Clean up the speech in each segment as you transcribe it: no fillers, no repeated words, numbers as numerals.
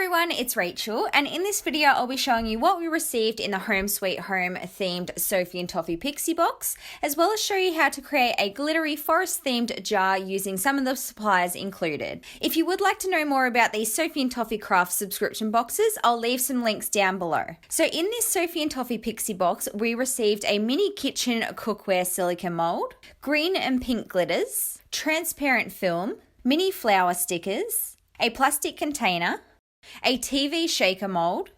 everyone, it's Rachel, and in this video I'll be showing you what we received in the Home Sweet Home themed Sophie and Toffee Pixie Box, as well as show you how to create a glittery forest themed jar using some of the supplies included. If you would like to know more about these Sophie and Toffee craft subscription boxes, I'll leave some links down below. So in this Sophie and Toffee Pixie Box, we received a mini kitchen cookware silicone mold, green and pink glitters, transparent film, mini flower stickers, a plastic container, a TV shaker mold,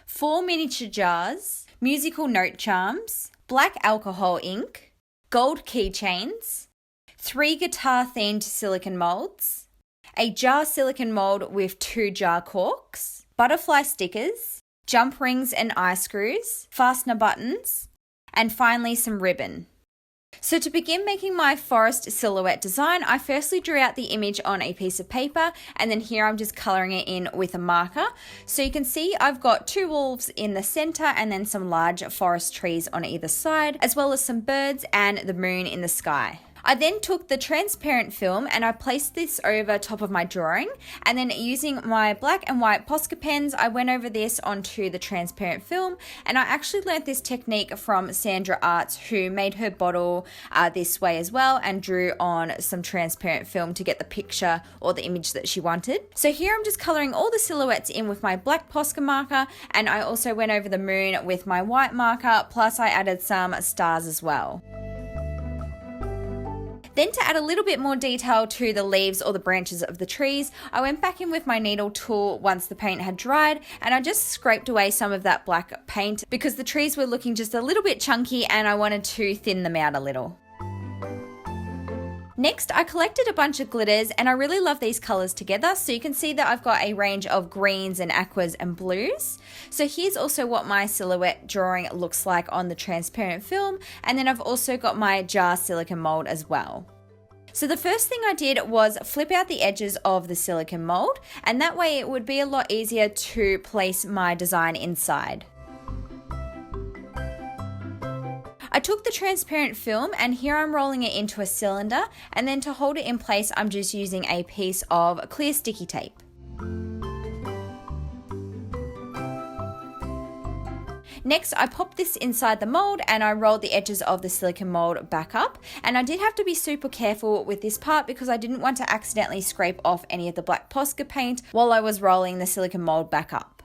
4 miniature jars, musical note charms, black alcohol ink, gold keychains, 3 guitar-themed silicone molds, a jar silicone mold with 2 jar corks, butterfly stickers, jump rings and eye screws, fastener buttons, and finally some ribbon. So to begin making my forest silhouette design, I firstly drew out the image on a piece of paper, and then here I'm just colouring it in with a marker. So you can see I've got 2 wolves in the centre and then some large forest trees on either side, as well as some birds and the moon in the sky. I then took the transparent film and I placed this over top of my drawing, and then using my black and white Posca pens, I went over this onto the transparent film, and I actually learnt this technique from Sandra Arts, who made her bottle this way as well and drew on some transparent film to get the picture or the image that she wanted. So here I'm just colouring all the silhouettes in with my black Posca marker, and I also went over the moon with my white marker, plus I added some stars as well. Then to add a little bit more detail to the leaves or the branches of the trees, I went back in with my needle tool once the paint had dried, and I just scraped away some of that black paint because the trees were looking just a little bit chunky and I wanted to thin them out a little. Next, I collected a bunch of glitters, and I really love these colours together, so you can see that I've got a range of greens and aquas and blues. So here's also what my silhouette drawing looks like on the transparent film, and then I've also got my jar silicone mold as well. So the first thing I did was flip out the edges of the silicone mold, and that way it would be a lot easier to place my design inside. I took the transparent film, and here I'm rolling it into a cylinder, and then to hold it in place I'm just using a piece of clear sticky tape. Next, I popped this inside the mold and I rolled the edges of the silicone mold back up, and I did have to be super careful with this part because I didn't want to accidentally scrape off any of the black Posca paint while I was rolling the silicone mold back up.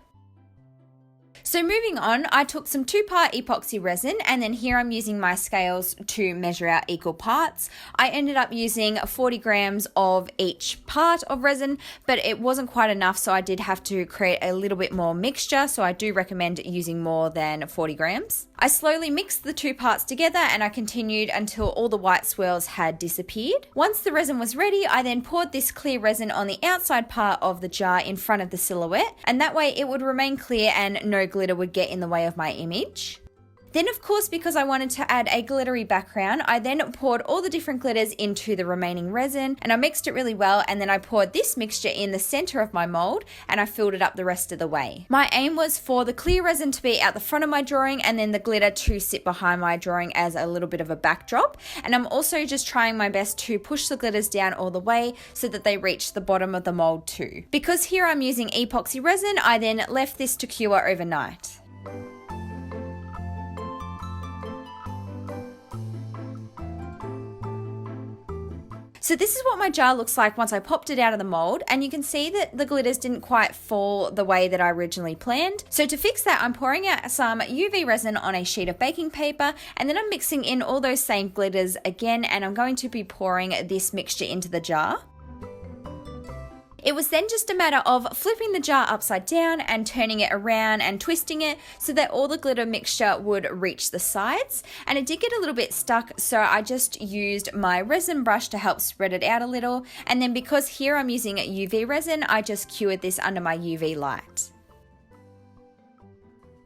So moving on, I took some 2-part epoxy resin, and then here I'm using my scales to measure out equal parts. I ended up using 40 grams of each part of resin, but it wasn't quite enough, so I did have to create a little bit more mixture, so I do recommend using more than 40 grams. I slowly mixed the 2 parts together and I continued until all the white swirls had disappeared. Once the resin was ready, I then poured this clear resin on the outside part of the jar in front of the silhouette, and that way it would remain clear and no glitter would get in the way of my image. Then of course, because I wanted to add a glittery background, I then poured all the different glitters into the remaining resin, and I mixed it really well, and then I poured this mixture in the center of my mold and I filled it up the rest of the way. My aim was for the clear resin to be out the front of my drawing and then the glitter to sit behind my drawing as a little bit of a backdrop, and I'm also just trying my best to push the glitters down all the way so that they reach the bottom of the mold too. Because here I'm using epoxy resin, I then left this to cure overnight. So this is what my jar looks like once I popped it out of the mold, and you can see that the glitters didn't quite fall the way that I originally planned. So to fix that, I'm pouring out some UV resin on a sheet of baking paper, and then I'm mixing in all those same glitters again, and I'm going to be pouring this mixture into the jar. It was then just a matter of flipping the jar upside down and turning it around and twisting it so that all the glitter mixture would reach the sides, and it did get a little bit stuck, so I just used my resin brush to help spread it out a little, and then because here I'm using UV resin, I just cured this under my UV light.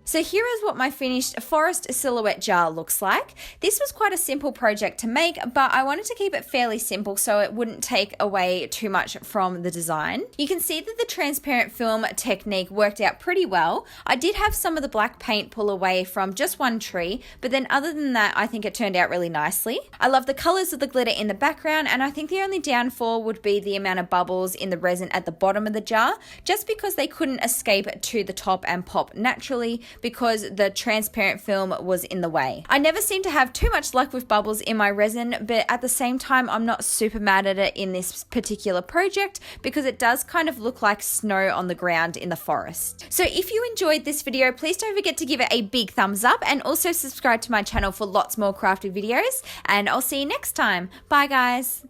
So here is what my finished forest silhouette jar looks like. This was quite a simple project to make, but I wanted to keep it fairly simple so it wouldn't take away too much from the design. You can see that the transparent film technique worked out pretty well. I did have some of the black paint pull away from just one tree, but then other than that, I think it turned out really nicely. I love the colors of the glitter in the background, and I think the only downfall would be the amount of bubbles in the resin at the bottom of the jar, just because they couldn't escape to the top and pop naturally, because the transparent film was in the way. I never seem to have too much luck with bubbles in my resin, but at the same time, I'm not super mad at it in this particular project because it does kind of look like snow on the ground in the forest. So if you enjoyed this video, please don't forget to give it a big thumbs up and also subscribe to my channel for lots more crafty videos, and I'll see you next time. Bye guys.